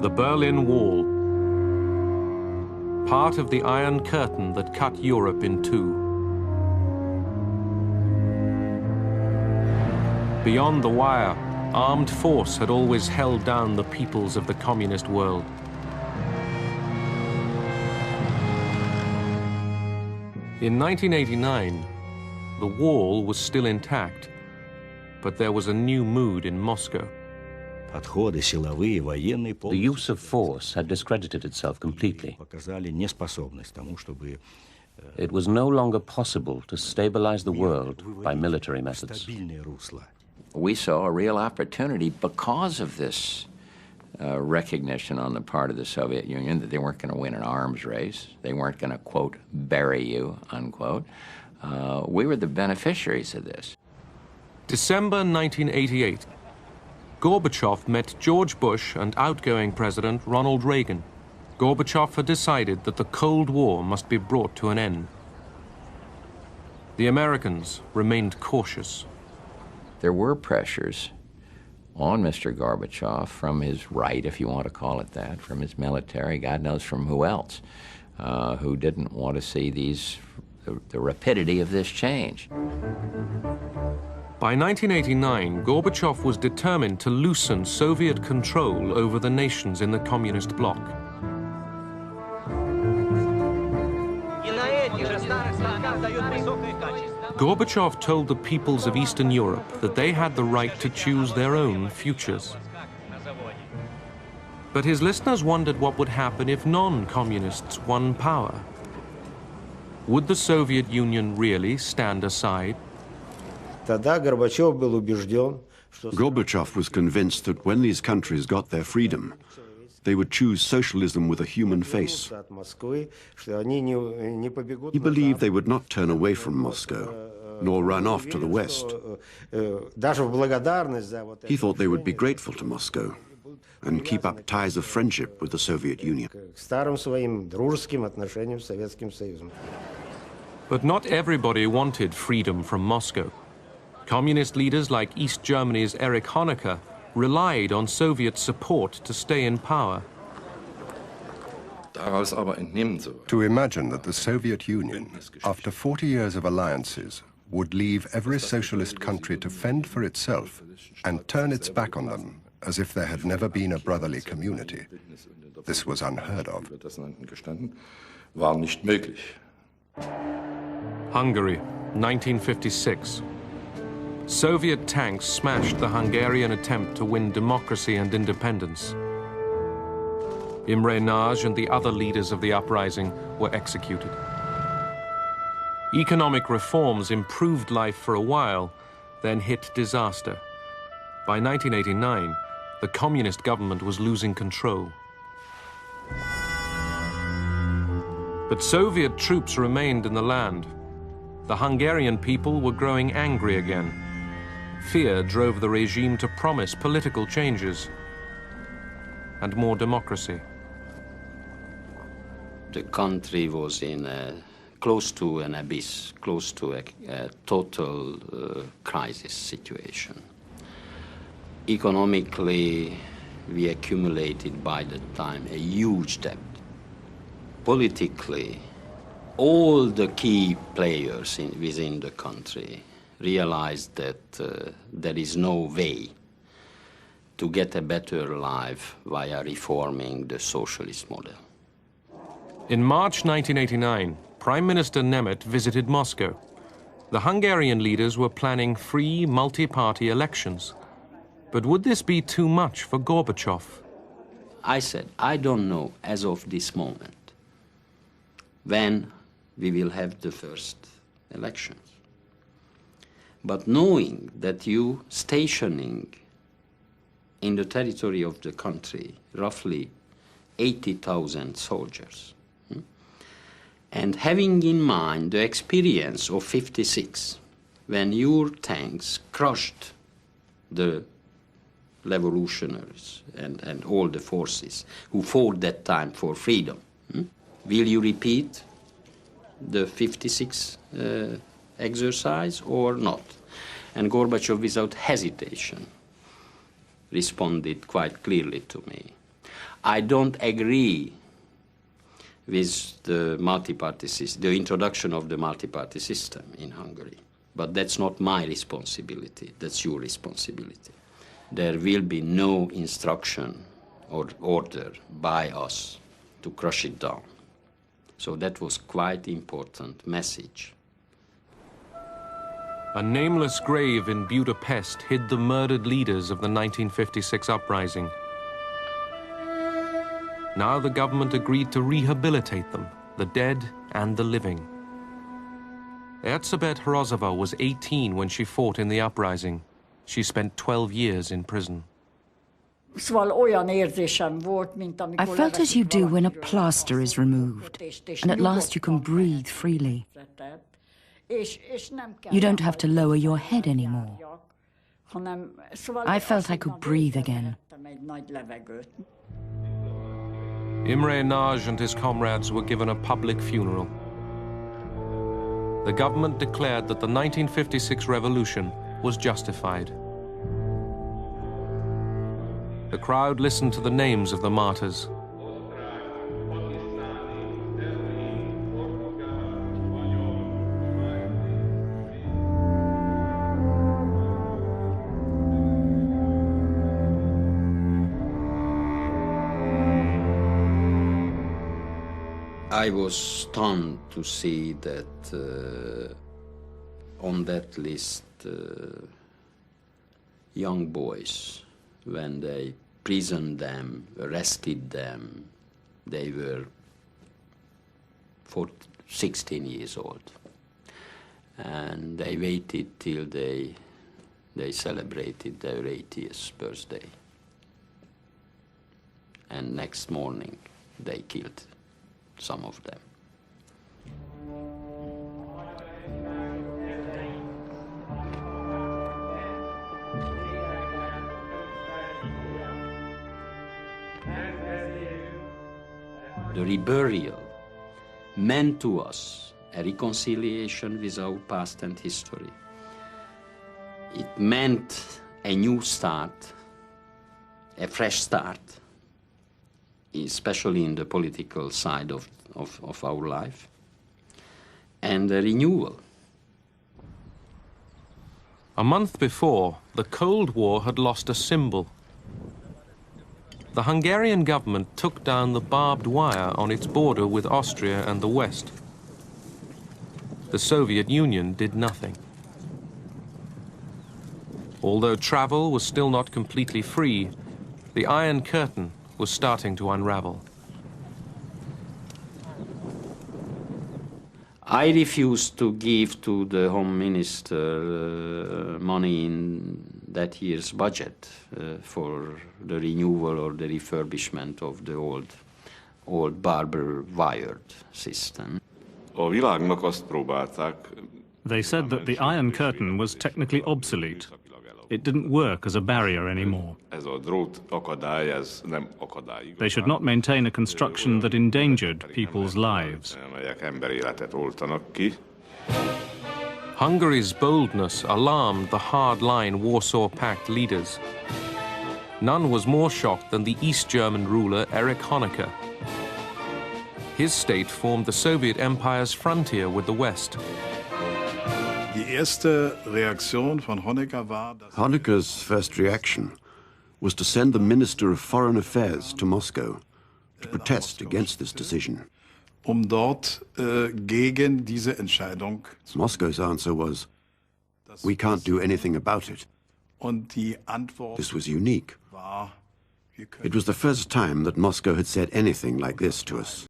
The Berlin Wall, part of the Iron Curtain that cut Europe in two. Beyond the wire, armed force had always held down the peoples of the communist world. In 1989, the wall was still intact, but there was a new mood in Moscow. The use of force had discredited itself completely. It was no longer possible to stabilize the world by military methods. We saw a real opportunity because of this recognition on the part of the Soviet Union that they weren't going to win an arms race. They weren't going to, quote, bury you, unquote. We were the beneficiaries of this. December 1988. Gorbachev met George Bush and outgoing President Ronald Reagan. Gorbachev had decided that the Cold War must be brought to an end. The Americans remained cautious. There were pressures on Mr. Gorbachev from his right, if you want to call it that, from his military, God knows from who else, who didn't want to see the rapidity of this change. By 1989, Gorbachev was determined to loosen Soviet control over the nations in the communist bloc. Gorbachev told the peoples of Eastern Europe that they had the right to choose their own futures. But his listeners wondered what would happen if non-communists won power. Would the Soviet Union really stand aside? Gorbachev was convinced that when these countries got their freedom, they would choose socialism with a human face. He believed they would not turn away from Moscow, nor run off to the West. He thought they would be grateful to Moscow and keep up ties of friendship with the Soviet Union. But not everybody wanted freedom from Moscow. Communist leaders like East Germany's Erich Honecker relied on Soviet support to stay in power. To imagine that the Soviet Union, after 40 years of alliances, would leave every socialist country to fend for itself and turn its back on them as if there had never been a brotherly community, this was unheard of. Hungary, 1956. Soviet tanks smashed the Hungarian attempt to win democracy and independence. Imre Nagy and the other leaders of the uprising were executed. Economic reforms improved life for a while, then hit disaster. By 1989, the communist government was losing control. But Soviet troops remained in the land. The Hungarian people were growing angry again. Fear drove the regime to promise political changes and more democracy. The country was in close to an abyss, close to a total crisis situation. Economically, we accumulated by that time a huge debt. Politically, all the key players within the country realized that there is no way to get a better life via reforming the socialist model. In March 1989, Prime Minister Nemeth visited Moscow. The Hungarian leaders were planning free, multi-party elections. But would this be too much for Gorbachev? I said, I don't know as of this moment when we will have the first elections. But knowing that you stationing in the territory of the country roughly 80,000 soldiers, and having in mind the experience of '56, when your tanks crushed the revolutionaries and all the forces who fought that time for freedom, will you repeat the '56 exercise or not? And Gorbachev, without hesitation, responded quite clearly to me. I don't agree with the multi-party system, the introduction of the multi-party system in Hungary. But that's not my responsibility, that's your responsibility. There will be no instruction or order by us to crush it down. So that was quite important message. A nameless grave in Budapest hid the murdered leaders of the 1956 uprising. Now the government agreed to rehabilitate them, the dead and the living. Erzsébet Hrozova was 18 when she fought in the uprising. She spent 12 years in prison. I felt as you do when a plaster is removed, and at last you can breathe freely. You don't have to lower your head anymore. I felt I could breathe again. Imre Nagy and his comrades were given a public funeral. The government declared that the 1956 revolution was justified. The crowd listened to the names of the martyrs. I was stunned to see that on that list, young boys, when they imprisoned them, arrested them, they were 16 years old. And they waited till they celebrated their 80th birthday. And next morning, they killed some of them. The reburial meant to us a reconciliation with our past and history. It meant a new start, a fresh start, especially in the political side of our life, and a renewal. A month before, the Cold War had lost a symbol. The Hungarian government took down the barbed wire on its border with Austria and the West. The Soviet Union did nothing. Although travel was still not completely free, the Iron Curtain was starting to unravel. I refused to give to the Home Minister money in that year's budget for the renewal or the refurbishment of the old barber wired system. They said that the Iron Curtain was technically obsolete. It didn't work as a barrier anymore. They should not maintain a construction that endangered people's lives. Hungary's boldness alarmed the hard-line Warsaw Pact leaders. None was more shocked than the East German ruler Erich Honecker. His state formed the Soviet Empire's frontier with the West. Honecker's first reaction was to send the Minister of Foreign Affairs to Moscow to protest against this decision. Moscow's answer was, "We can't do anything about it." This was unique. It was the first time that Moscow had said anything like this to us.